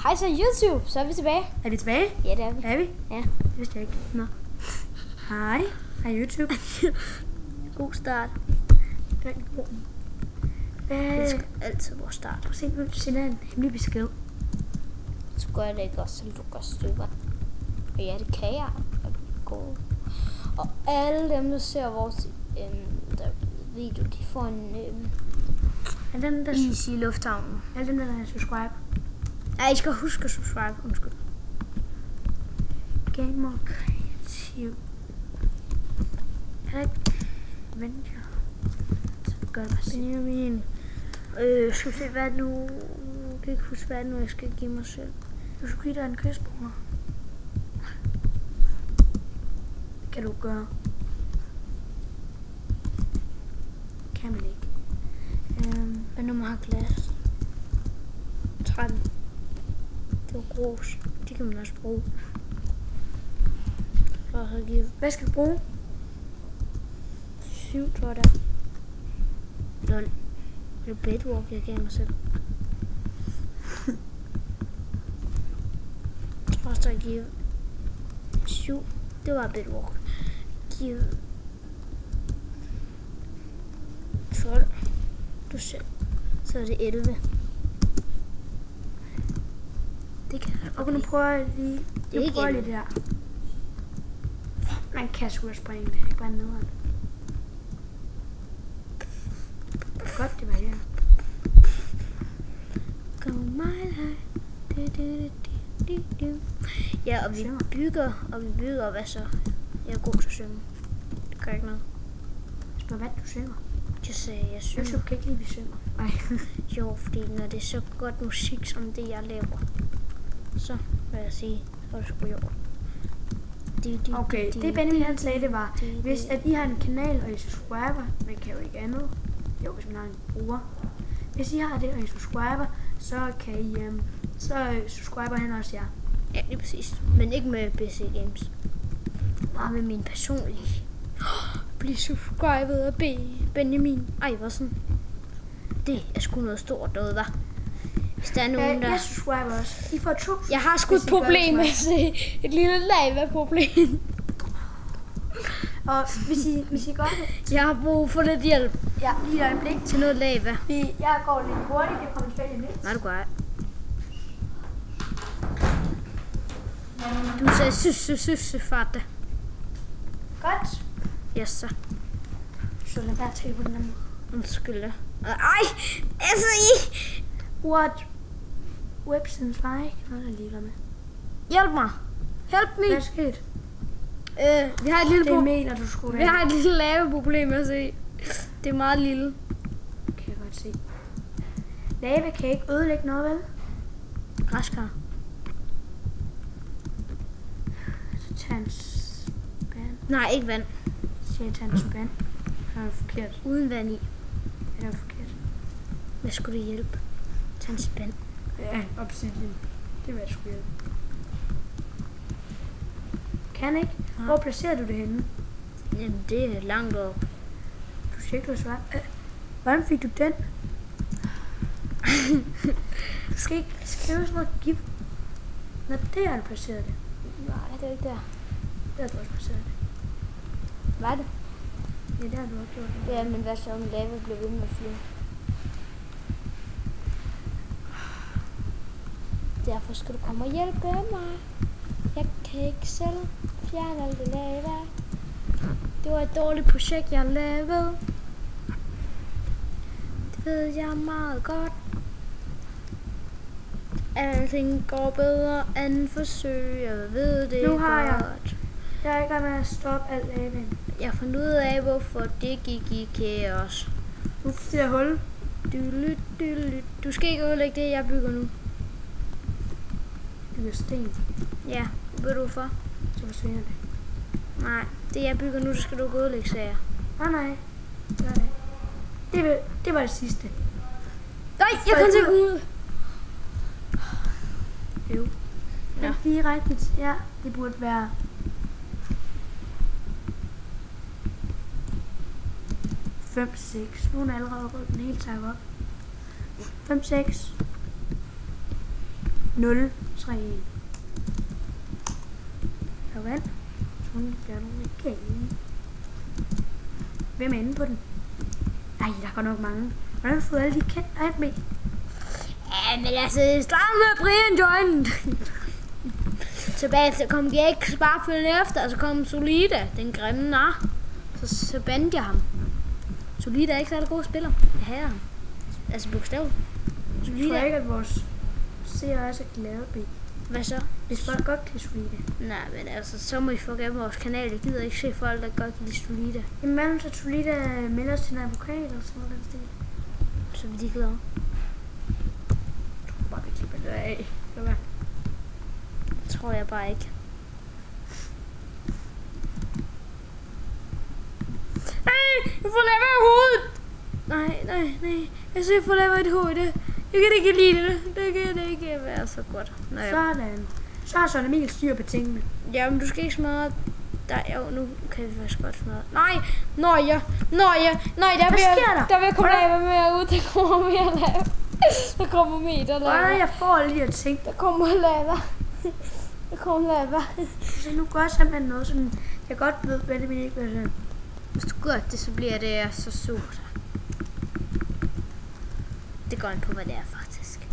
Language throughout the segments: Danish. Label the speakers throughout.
Speaker 1: Hej så YouTube, så er vi tilbage.
Speaker 2: Er vi tilbage?
Speaker 1: Ja, det er vi.
Speaker 2: Er vi?
Speaker 1: Ja.
Speaker 2: Det vidste jeg ikke. Nå. Hej. Hej YouTube.
Speaker 1: God start.
Speaker 2: Rigtig god.
Speaker 1: Det skal altid vores start.
Speaker 2: Prøv at se, hvem sender en hemmelig besked.
Speaker 1: Så gør jeg det ikke også til Lukas stykker. Og ja, det kan jeg. God. Og alle dem, der ser vores video, de får en
Speaker 2: Er den der
Speaker 1: is i lufthavnen.
Speaker 2: alle dem, der er subscribe?
Speaker 1: Ja, I skal huske at subscribe. Undskyld.
Speaker 2: Gamer kreativ. Er der ikke Avenger? Så gør jeg bare se.
Speaker 1: Benjamin. Skal vi se, hvad nu? Jeg kan ikke huske, hvad nu jeg skal give mig selv.
Speaker 2: Du skal give dig en kystbruger. Det kan du gøre. Kan man ikke.
Speaker 1: Hvad nummer har glas? 13. Det var grus. Det kan man også bruge. Og så give
Speaker 2: Hvad skal du bruge?
Speaker 1: 7, tror jeg der. Lol. Det er bedwalk, jeg gav mig selv. Jeg tror også, jeg give 7. Det var bedwalk. Give 12. Du selv. Så er det 11.
Speaker 2: Det kan jeg. Og nu prøver jeg lige.
Speaker 1: Det er ikke
Speaker 2: prøver lige det der. Man kan sgu da springe det. Ikke bare nederen. Godt, det var det her.
Speaker 1: Go mile high. Ja, og vi bygger, hvad så? Jeg er god til at synge. Det gør ikke noget.
Speaker 2: Spørg, hvad du synger.
Speaker 1: Jeg sagde, jeg synger.
Speaker 2: YouTube kan ikke lide, vi synger. Nej.
Speaker 1: Jo, fordi når det er så godt musik, som det jeg laver, så vil jeg sige, så er det sgu gjort.
Speaker 2: Okay, det Benjamin han sagde, det var, hvis at I har en kanal, og I subscriber, man kan jo ikke andet. Jo, hvis man har en bruger. Hvis I har det, og I subscriber, så kan I, så subscriber han også jer.
Speaker 1: Ja, det er præcis. Men ikke med BC Games. Bare med min personlige. Bliv subscribet af Benjamin. Ej, hvad sådan? Det er sgu noget stort noget, hva'? Hvis der er nogen, der...
Speaker 2: Jeg subscriber også. I får 2.
Speaker 1: Jeg har sgu et problem med et lille lava-problem.
Speaker 2: Og hvis I gør det...
Speaker 1: Jeg har brug for lidt hjælp.
Speaker 2: Ja, lige et øjeblik.
Speaker 1: Til noget lava.
Speaker 2: Jeg går lidt hurtigt, jeg kommer tilbage lidt.
Speaker 1: Nej, du gør ikke. Du sagde farte.
Speaker 2: Godt.
Speaker 1: Yes, så.
Speaker 2: Så lad være til på den anden.
Speaker 1: Undskyld. Ej! SI!
Speaker 2: What? Websens var ikke noget, der lige var med.
Speaker 1: Hjælp mig! Help me!
Speaker 2: Hvad er sket?
Speaker 1: Vi har et lille
Speaker 2: Det mener du skulle
Speaker 1: Vi har et lille lave-problem at se. Det er meget lille.
Speaker 2: Kan jeg godt se. Lava kan ikke ødelægge noget, vel?
Speaker 1: Græskar.
Speaker 2: Så tag en spand.
Speaker 1: Nej, ikke vand.
Speaker 2: Så jeg tager en spand. Det er forkert.
Speaker 1: Uden vand i.
Speaker 2: Det er forkert.
Speaker 1: Hvad skulle det hjælpe? Tag en spand.
Speaker 2: Ja, obsidian. Det vil jeg sgu hjælpe. Kan ikke?
Speaker 1: Ja.
Speaker 2: Hvor placerer du det henne?
Speaker 1: Jamen, det er langt op.
Speaker 2: Du siger ikke, du svarer. Hvordan fik du den? Du skal ikke skrive sådan noget gift. Nå, det har du placeret det.
Speaker 1: Nej, det er ikke der.
Speaker 2: Der har du også placeret det.
Speaker 1: Hvad er det?
Speaker 2: Ja, der har du også gjort det.
Speaker 1: Ja, men hvad så om lava bliver ved med at flyve? Derfor skal du komme og hjælpe mig. Jeg kan ikke selv fjerne alt det lava. Det var et dårligt projekt, jeg lavede. Det ved jeg meget godt. Alting går bedre end forsøg. Jeg ved det
Speaker 2: Nu har jeg.
Speaker 1: godt.
Speaker 2: Jeg er i gang med at stoppe alt lavaen.
Speaker 1: Jeg har fundet ud af, hvorfor det gik i kaos.
Speaker 2: Nu får jeg hul.
Speaker 1: Du skal ikke ødelægge det, jeg bygger nu.
Speaker 2: Bygger sten.
Speaker 1: Ja, ved du hvorfor?
Speaker 2: Så forsvinder det.
Speaker 1: Nej, det jeg bygger nu, det skal du ikke ødelægge, sagde jeg.
Speaker 2: Nej. Gør det. Det var det sidste.
Speaker 1: Nej, jeg kan ikke ud.
Speaker 2: Jo.
Speaker 1: Ja.
Speaker 2: Lige rigtigt. Ja, det burde være... 5, 6. Nu er den allerede rød den hele taget op. 5, 6. 0, 3, 1. Der vand. Sådan bliver du ikke. Hvem er inde på den? Ej, der går nok mange. Hvordan har du fået alle de kendt alt med?
Speaker 1: Ja, men altså, start med Brian Joint. Tilbage til kom Gæk, bare følge efter, og så kom Solida, den grimme nar. Så bandte jeg ham. Solida er ikke særlig god spiller. Jeg hader ham. Altså bogstaveligt.
Speaker 2: Jeg tror ikke, at vores seere er så glade, B.
Speaker 1: Hvad så?
Speaker 2: Hvis folk godt kan Solida.
Speaker 1: Nej, men altså, så må I få gennem vores kanal. Jeg gider ikke se folk, der godt kan lide Solida.
Speaker 2: Jamen, så Solida melder os til en advokat eller sådan noget den stil.
Speaker 1: Så vil de glade.
Speaker 2: Jeg tror bare, vi klipper det af. Hvad?
Speaker 1: Det tror jeg bare ikke. Nej, jeg får lava i hovedet! Nej. Jeg ser, jeg får lava i hovedet. Jeg kan ikke lide det. Det kan ikke være så godt.
Speaker 2: Sådan. Så har Søren Emil styr på tingene.
Speaker 1: Jamen, du skal ikke smadre. Jo, nu kan vi faktisk godt smadre. Nej, der vil komme lava mere ud. Der kommer mere lava. Der kommer meter lava.
Speaker 2: Jeg får lige at tænke.
Speaker 1: Der kommer lava.
Speaker 2: Så nu gør jeg simpelthen noget, som jeg godt ved, hvad det ikke vil sige.
Speaker 1: Hvis du gør det, så bliver det så surt. Det går ind på, hvad det er faktisk.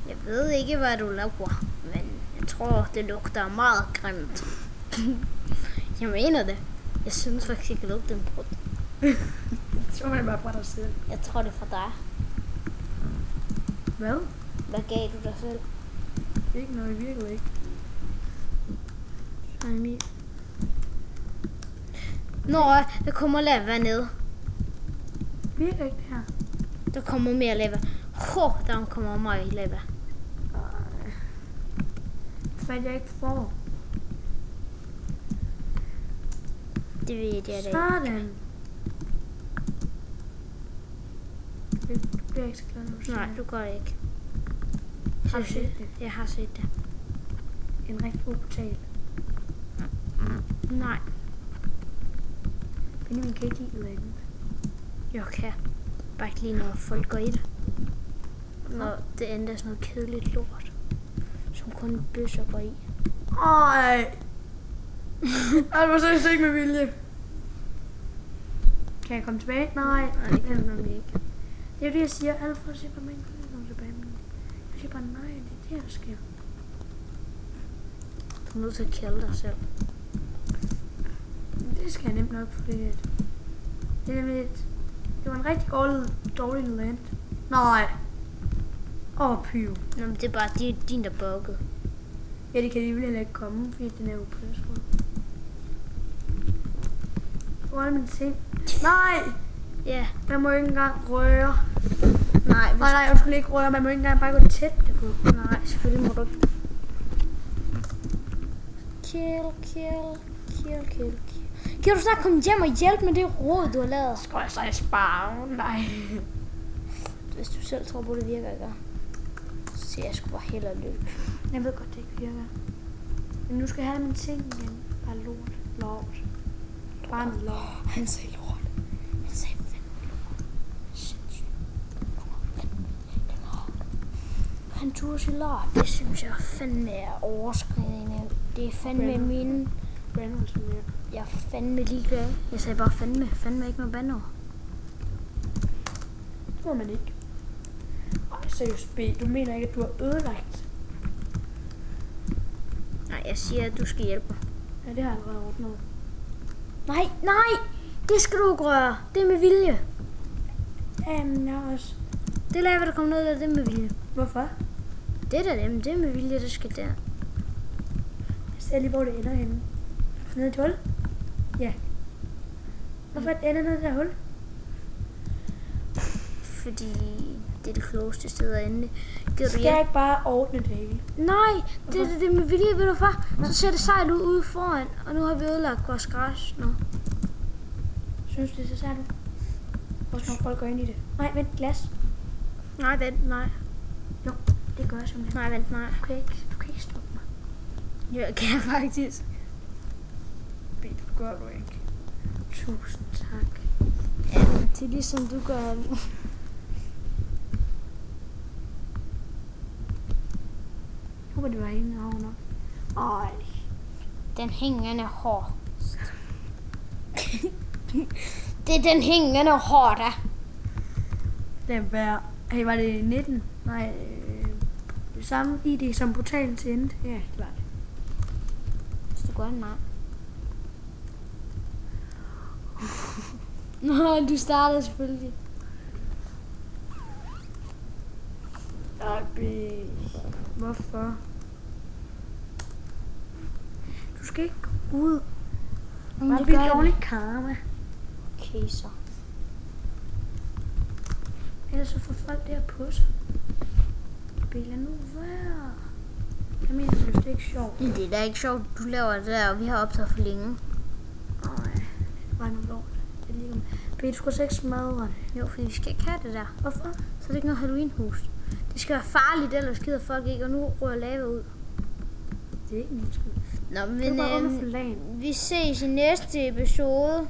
Speaker 1: Jeg ved ikke, hvad du laver, men jeg tror, det lugter meget grimt. Jeg mener det. Jeg synes faktisk ikke, det lugter en brud.
Speaker 2: Så er det bare fra dig selv.
Speaker 1: Jeg tror, det er fra dig.
Speaker 2: Hvad?
Speaker 1: Hvad gav du dig selv?
Speaker 2: Ikke noget, virkelig ikke.
Speaker 1: Nå, der kommer lava ned.
Speaker 2: Virker ikke det her?
Speaker 1: Der kommer mere lava. Der kommer meget lava.
Speaker 2: Hvad jeg ikke får?
Speaker 1: Det ved jeg ikke.
Speaker 2: Sådan. Det bliver ikke så glad nu.
Speaker 1: Nej, du gør det ikke.
Speaker 2: Har du set det?
Speaker 1: Jeg har set det.
Speaker 2: En rigtig god portal.
Speaker 1: Nej.
Speaker 2: Benjamin kan ikke lide andet.
Speaker 1: Jeg kan. Bare ikke lige når folk går i det. Når det endda er sådan noget kedeligt lort. Som kun bøsser går i.
Speaker 2: Ej. Det var seriøst ikke med vilje. Kan jeg komme tilbage? Nej,
Speaker 1: det kan man ikke.
Speaker 2: Det er jo det, jeg siger. Alle folk siger bare, man kan komme tilbage. Jeg siger bare, nej, det er det, der sker.
Speaker 1: Du er nødt til at kælde dig selv.
Speaker 2: Det skal jeg nemt nok, fordi det er nemlig det var en rigtig dårlig land. Nej. Pyv.
Speaker 1: Nå, men det er bare din, der buggede.
Speaker 2: Ja, det kan alligevel heller ikke komme, fordi den er jo på det måde. Hvor er min ting? Nej!
Speaker 1: Ja.
Speaker 2: Man må ikke engang røre.
Speaker 1: Nej,
Speaker 2: jeg skulle ikke røre. Man må ikke engang bare gå tæt på.
Speaker 1: Nej, selvfølgelig må du ikke. Kill. Kan du snart komme hjem og hjælpe med det råd, du har lavet?
Speaker 2: Skal jeg så spare? Nej.
Speaker 1: Hvis du selv tror på, det virker, ikke? Så jeg skulle bare hellere lykke.
Speaker 2: Jeg ved godt, det ikke virker. Men nu skal jeg have min ting igen. Bare lort. Bare en lort.
Speaker 1: Han sagde lort. Han sagde fandme lort. Sindssygt. Han turde sige lort. Det synes jeg fandme er overskridende. Det er fandme mine... Jeg er fandme ligeglad. Jeg sagde bare fandme ikke noget bandord.
Speaker 2: Det må man ikke. Ej, seriøst B, du mener ikke, at du har ødelagt?
Speaker 1: Nej, jeg siger, at du skal hjælpe mig.
Speaker 2: Ja, det har jeg allerede ordnet.
Speaker 1: Nej! Det skal du gøre. Det er med vilje.
Speaker 2: Jamen, jeg også.
Speaker 1: Det laver, der kommer ned, det er med vilje.
Speaker 2: Hvorfor?
Speaker 1: Det er med vilje, det skal der.
Speaker 2: Jeg ser lige, hvor det ender henne. Nede i et hul? Ja. Hvorfor ender nede i det hul?
Speaker 1: Fordi det er det klogeste sted at ende.
Speaker 2: Skal jeg ikke bare ordne det hele?
Speaker 1: Nej, det er med vilje, ved du far. Så ser det sejt ud ude foran, og nu har vi ødelagt vores græs nu.
Speaker 2: Synes du, det ser sejt ud? Også når folk går ind i det. Nej, vent, glas.
Speaker 1: Nej, vent, nej.
Speaker 2: Jo, det gør jeg simpelthen.
Speaker 1: Nej, vent, nej.
Speaker 2: Du kan ikke stoppe mig.
Speaker 1: Jo, jeg kan faktisk.
Speaker 2: Det gør du ikke. Tusind tak.
Speaker 1: Ja, det er ligesom du gør.
Speaker 2: håber, det var hende og nok. Ej.
Speaker 1: Den hængende hår. Det er den hængende hår, der.
Speaker 2: Det var... Hey, var det 19? Nej, samme ID som portalen til endte. Ja, det var det.
Speaker 1: Så du gør nej. Nå, du startede selvfølgelig.
Speaker 2: Hvorfor? Du skal ikke gå ud. Bare blive dårlig karma.
Speaker 1: Okay, så.
Speaker 2: Ellers så får folk der på sig. Bella, nu være. Jeg mener, det er ikke sjovt.
Speaker 1: Men det er da ikke sjovt, du laver det der, og vi har optaget for længe.
Speaker 2: Nej, var nu lort. Det er lige Bella, du skal så ikke smadre det.
Speaker 1: Jo, fordi vi skal ikke have det der.
Speaker 2: Hvorfor?
Speaker 1: Så er det ikke noget Halloween-hus. Det skal være farligt, ellers gider folk ikke, og nu rører lava ud.
Speaker 2: Det er ikke min skyld.
Speaker 1: Nå, men vi ses i næste episode.